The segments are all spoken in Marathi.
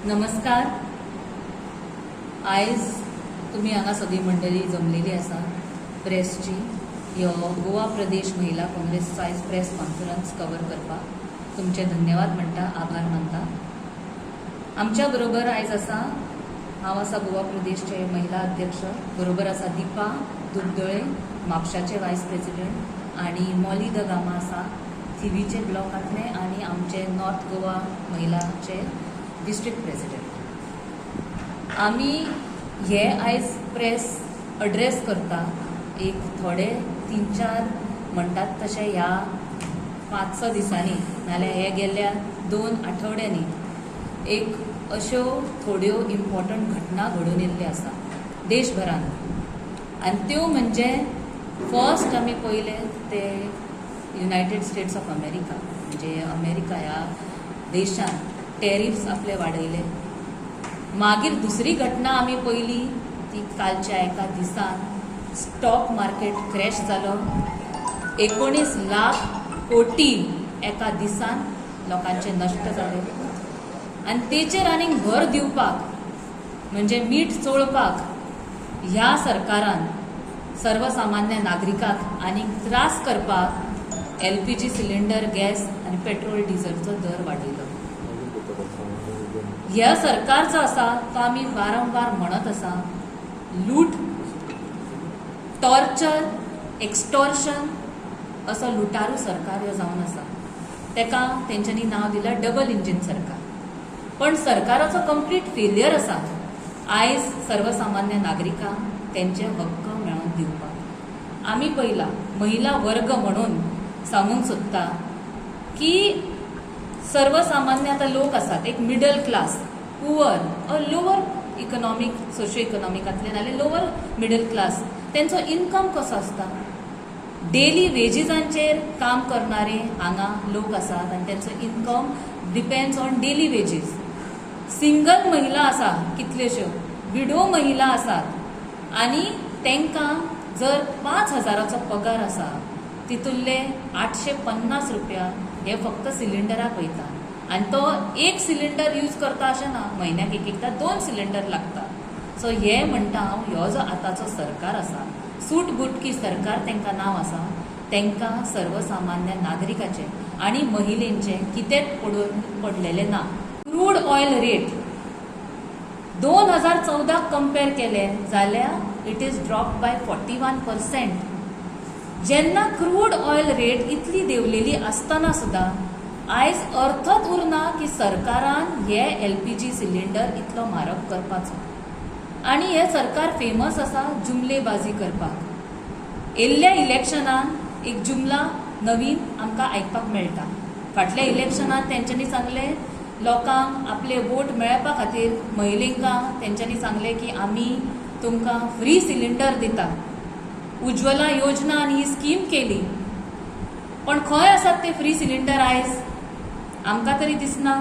नमस्कार. आयज तुम्ही हांगा सगळी मंडळी जमलेली आसा प्रेसची ह्यो गोवा प्रदेश महिला काँग्रेसचो आयज प्रेस कॉन्फरन्स कवर करपाक तुमचे धन्यवाद म्हणटा, आभार मानता. आमच्या बरोबर आयज आसा हांव आसा गोवा प्रदेशचे महिला अध्यक्ष, बरोबर आसा दिपा दुबदळे म्हापशाचे वायस प्रेसिडेंट आणि मॉली द गामा आसा थिवीचे ब्लॉकांतले आणि आमचे नॉर्थ गोवा महिलाचे डिस्ट्रिक्ट प्रेसिडेंट. आमी हे आयज प्रेस अड्रेस करता एक थोडे 3-4 म्हणटात तशे ह्या 5-6 दिसांनी नाल्यार हे गेल्या 2 आठवड्यांनी एक अश्यो थोड्यो इम्पॉर्टंट घटना घडून येयल्ल्यो आसा देशभरान. आनी त्यो म्हणजे फर्स्ट आमी पयले ते युनायटेड स्टेट्स ऑफ अमेरिका, म्हणजे अमेरिका ह्या देशान टॅरिफ्स आपले वाडयले. मागीर दुसरी घटना आमी पयली ती कालच्या एका दिसान स्टॉक मार्केट क्रॅश जालो. 19 लाख कोटी एका दिसान लोकांचे नश्ट जाले. आनी तेचेर आनीक भर दिवपाक म्हणजे मीठ चोळपाक ह्या सरकारान सर्वसामान्य नागरिकांक आनीक त्रास करपाक LPG सिलिंडर, गॅस आनी पेट्रोल डिझलचो दर वाडयलो. ह्या सरकार जो आसा तो आमी वारंवार म्हणत आसा लूट, टॉर्चर, एक्स्टॉर्शन असो लुटारू सरकार ह्यो जावन आसा. तेका तेंच्यांनी नांव दिलां डबल इंजिन सरकार. पण सरकाराचो कंप्लीट फेलियर आसा आयज सर्वसामान्य नागरिकांक तेंचे हक्क मेळोवन दिवपाक. आमी पयला महिला वर्ग म्हणून सांगूंक सोदता की सर्वसामान्य आतां लोक आसात, एक middle class, poor, lower economic, socio इकॉनॉमिकांतले नाल्यार लोअर मिडल क्लास, तेंचो इन्कम कसो आसता. डेली वेजीसांचेर काम करणारे हांगा लोक आसात आनी तेंचो income depends on daily wages. Single महिला आसा कितल्योश्यो, विडो महिला आसात आनी तेंकां जर 5,000चो पगार आसा तितूंतले 850 रुपया हे फक्त सिलिंडराक वयता. आनी तो एक सिलिंडर यूज करता अशें ना, म्हयन्याक एकदां 2 सिलिंडर लागता. सो हे म्हणटा हांव, ह्यो जो आतांचो सरकार आसा, सूट बुटकी सरकार तेंकां नांव आसा, तेंकां सर्वसामान्य नागरिकाचे आनी महिलेंचे कितेंच पडलेलें ना. क्रूड ऑयल रेट 2014 कंपेर केले जाल्यार इट इज ड्रॉप बाय 41%. जेन्ना क्रूड ऑयल रेट इतली देंवलेली आसतना सुद्दां आयज अर्थच उरना की सरकारान हे LPG सिलिंडर इतलो म्हारग करपाचो. आनी हे सरकार फेमस आसा जुमलेबाजी करपाक. येयल्ल्या इलेक्शनान एक जुमला नवीन आमकां आयकपाक मेळटा. फाटल्या इलेक्शनान तेंच्यांनी सांगले लोकांक आपले वोट मेळपा खातीर महिलांकां तेंच्यांनी सांगले की आमी तुमकां फ्री सिलिंडर दिता. उज्ज्वला योजना आनी ही स्कीम केली. पण खंय आसात ते फ्री सिलिंडर आयज? आमकां तरी दिसना.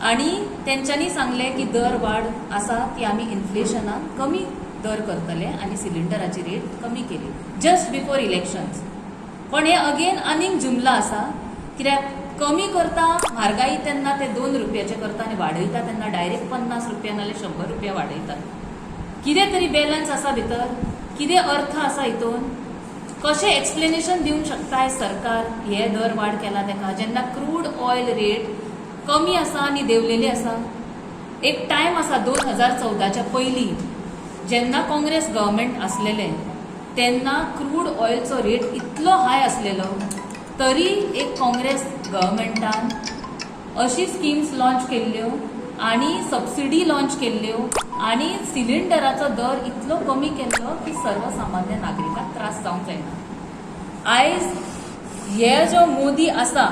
आनी तेंच्यांनी सांगले की दर वाड आसा ती आमी इन्फ्लेशनान कमी दर करतले आनी सिलिंडराची रेट कमी केली जस्ट बिफोर इलेक्शन्स. पण हे अगेन आनीक जुमला आसा. कित्याक कमी करता म्हारगाई तेन्ना ते 2 रुपयाचे करता आनी वाडयता तेन्ना डायरेक्ट 50 रुपया नाल्यार 100 रुपया वाडयतात. कितें तरी बॅलन्स आसा भितर? कितें अर्थ आसा हितून? कशें एक्सप्लेनेशन दिवंक शकता सरकार हे दर वाड केला तेका, जेन्ना क्रूड ऑयल रेट कमी आसा आनी देंवलेली आसा. एक टायम आसा 2014च्या पयलीं जेन्ना काँग्रेस गव्हर्मेंट आसलेले तेन्ना क्रूड ऑयलचो रेट इतलो हाय आसलेलो तरी एक काँग्रेस गव्हर्मेंटान अशी स्किम्स लॉन्च केल्ल्यो आनी सबसिडी लॉन्च केल्ल्यो आनी सिलिंडराचो दर इतलो कमी केल्लो की सर्वसामान्य नागरिकांक त्रास जावंक जायना. आयज हे जो मोदी आसा,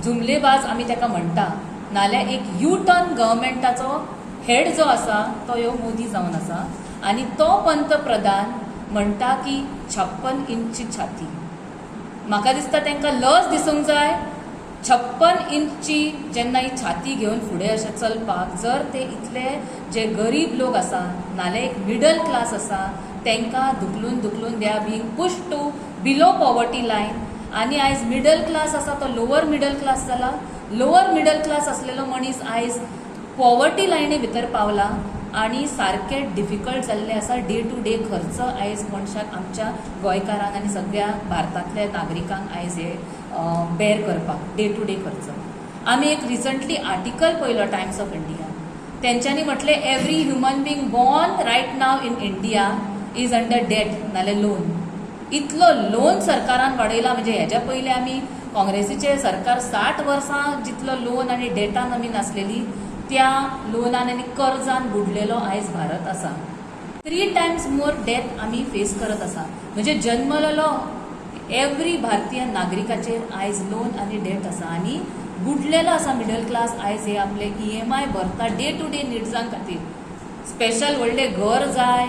जुमलेबाज आमी तेका म्हणटा, नाल्यार एक U-टर्न गव्हर्मेंटाचो हेड जो आसा तो ह्यो मोदी जावन आसा. आनी तो पंतप्रधान म्हणटा की 56 इंची छाती. म्हाका दिसता तेंकां लज दिसूंक जाय. 56 इंची जेन्ना ही छाती घेवन फुडें अशें चलपाक, जर ते इतले जे गरीब लोक आसा नाल्यार एक मिडल क्लास आसा तेंकां धुकलून they are being push to below poverty line. आनी आयज मिडल क्लास आसा तो लोअर मिडल क्लास जाला. लोअर मिडल क्लास असलेलो मनीस आयज पॉवर्टी लायनी भितर पावला आनी सारके डिफिकल्ट जाल्ले आसा डे टू डे खर्च आयज मनशाक आमच्या गोंयकारांक आनी सगळ्या भारतांतल्या नागरिकांक आयज हे बेर करपाक डे टू डे खर्च. आमी एक रिसंटली आर्टिकल पळयलो टायम्स ऑफ इंडिया. तेंच्यांनी म्हटले every human being born right now in India is under debt नाल्यार लोन. इतलो लोन सरकारान वाडयला. म्हणजे हेज्या पयलीं आमी काँग्रेसीचे सरकार 60 वर्सां जितलो लोन आनी डेटान आमी नासलेली त्या लोनान आनी कर्जान बुडलेलो आयज भारत आसा. 3 टायम्स मोर डेथ आमी फेस करत आसा. म्हणजे जन्मलेलो एवरी भारतीय नागरिकाचेर आयज लोन आनी डेट आसा आनी बुडलेलो आसा मिडल क्लास. आयज हे आपले EMI भरता डे टू डे निड्सां खातीर. स्पेशल व्हडले घर जाय,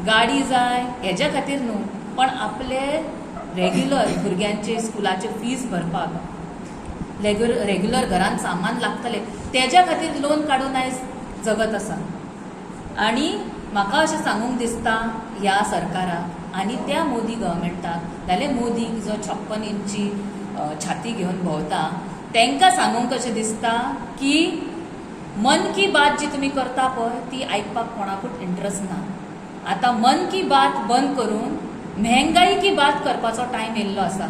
गाडी जाय हेज्या खातीर न्हू, पण आपले रेग्युलर भुरग्यांचे स्कुलाचे फीज भरपाक, रेग्युलर घरांत सामान लागतले तेज्या खातीर लोन काडून आयज जगत आसा. आनी म्हाका अशें सांगूंक दिसता ह्या सरकाराक आनी त्या मोदी गव्हर्मेंटाक जाल्यार मोदीक जो 56 इंची छाती घेवन भोंवता तांकां सांगूंक अशें दिसता की मन की बात जी तुमी करता पळय ती आयकपाक कोणाकूच इंट्रस्ट ना. आतां मन की बात बंद करून मेहंगाई की बात करपाचो टायम येयल्लो आसा.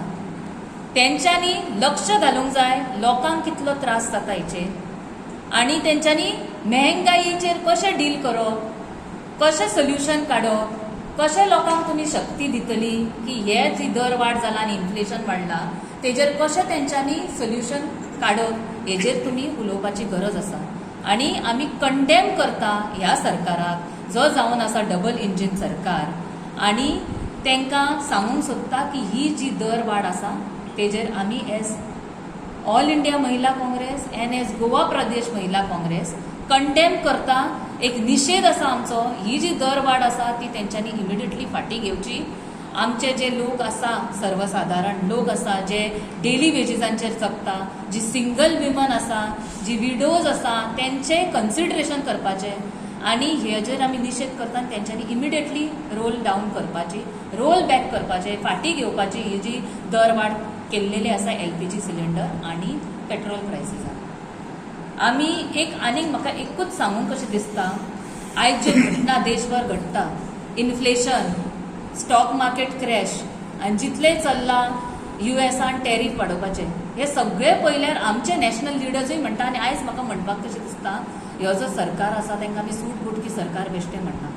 तेंच्यांनी लक्ष घालूंक जाय लोकांक कितलो त्रास जाता हेचेर आनी तेंच्यांनी मेहंगाईचेर कशें डील करप, कशें सोल्युशन काडप, कशें लोकांक तुमी शक्ती दितली की हे जी दर वाड जाला आनी इन्फ्लेशन वाडला तेजेर कशें तेंच्यांनी सोल्युशन काडप हेजेर तुमी उलोवपाची गरज आसा. आनी आमी कंडेम करता ह्या सरकाराक जो जावन आसा डबल इंजीन सरकार. आनी तांकां सांगूंक सोदता की ही जी दर वाड आसा तेजेर आमी एज ऑल इंडिया महिला काँग्रेस एन एज गोवा प्रदेश महिला काँग्रेस कंडेम करता. एक निशेध आसा आमचो. ही जी दर वाड आसा ती तेंच्यांनी इमिडिएटली फाटी घेवची. आमचे जे लोक आसा सर्वसाधारण लोक आसा जे डेली वेजीसांचेर जगता, जी सिंगल विमन आसा, जी विडोज आसा तेंचें कन्सिडरेशन करपाचें आनी हेजेर आमी निशेध करता आनी तेंच्यांनी इमिडिएटली रोल डावन करपाची, रोल बॅक करपाचें, फाटी घेवपाची ही जी दर वाड केल्लेली आसा LPG सिलिंडर आनी पेट्रोल प्रायसिसाक. आमी आनीक म्हाका एकूच सांगूंक कशें दिसता आयज जे घटना देशभर घडटा, इन्फ्लेशन, स्टॉक मार्केट क्रॅश आनी जितलें चल्लां USAन टॅरीफ वाडोवपाचें हे सगळे पयल्यार आमचे नॅशनल लिडर्सूय म्हणटा. आनी आयज म्हाका म्हणपाक कशें दिसता ह्यो जो सरकार आसा तांकां आमी सूट बूट की सरकार बेश्टें म्हणना.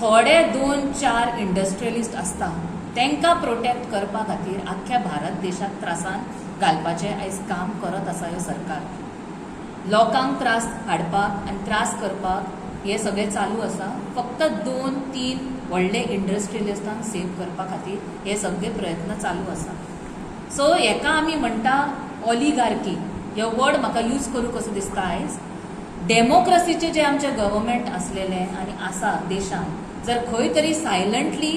थोडे 2-4 इंडस्ट्रियलिस्ट आसता तांकां प्रोटेक्ट करपा खातीर आख्ख्या भारत देशाक त्रासान घालपाचें आयज काम करत आसा ह्यो सरकार. लोकांक त्रास हाडपाक आनी त्रास करपाक हे सगळें चालू आसा. फक्त 2-3 व्हडले इंडस्ट्रियलिस्टांक सेव करपा खातीर हे सगळे प्रयत्न चालू आसा. सो हेका आमी म्हणटा ऑलिगार्की. हो वर्ड म्हाका यूज करूं कसो दिसता आयज. डेमोक्रेसीचे जे आमचे गव्हर्मेंट आसलेले आनी आसा देशांत जर खंय तरी सायलंटली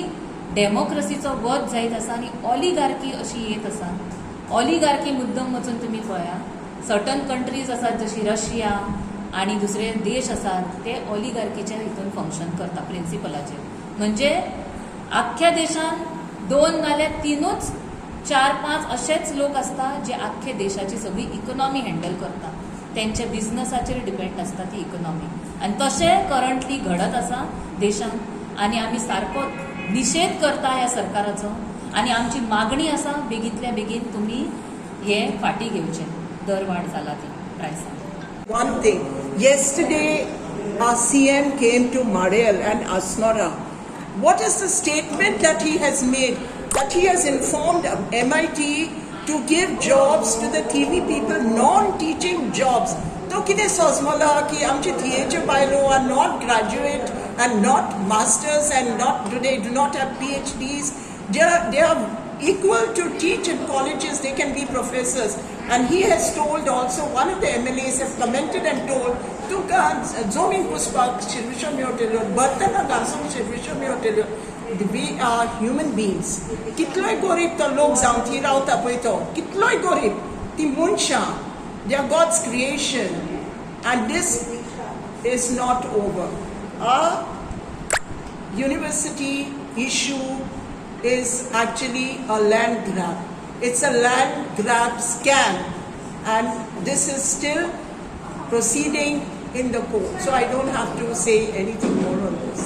डेमोक्रेसीचो वध जायत आसा आनी ऑलिगार्की अशी येत आसा. ऑलिगार्की मुद्दम वचून तुमी पळया सर्टन कंट्रीज आसात जशी रशिया आनी दुसरे देश आसात ते ऑलिगार्कीच्या हितून फंक्शन करता प्रिंसिपलाचेर. म्हणजे आख्ख्या देशान 2 नाल्यार 3च 4-5 अशेच लोक आसता जे आख्खे देशाची सगळी इकॉनॉमी हँडल करता. तेंचे बिझनसाचेर डिपेंड आसता ती इकॉनॉमी आनी तशें करंटली घडत आसा देशांत. आनी आमी सारको निशेध करता ह्या सरकाराचो आनी आमची मागणी आसा बेगींतल्या बेगीन तुमी हे फाटी घेवचें दर वाड जाला ती प्रायसान. One thing, yesterday our CM came to Marel and Asmara. What is the statement that he has made? That he has informed MIT to give jobs to the TV people, non-teaching jobs. तो कितें सोजमला की आमचे थिएचे बायलो are not graduate and not masters and they do not have PhDs. They are equal to teach in colleges. They can be professors. And he has told also, one of the MLAs have commented and told, tu zomin puspak shirvisham yotelyo, bartana gasam shirvisham yotelyo. We are human beings. Kitloy gorib to log zaun thi rauta poito. Kitloy gorib ti munsha. They are God's creation. And this is not over. Our university issue is actually a land grab. It's a land grab scam, and this is still proceeding in the court. So I don't have to say anything more on this.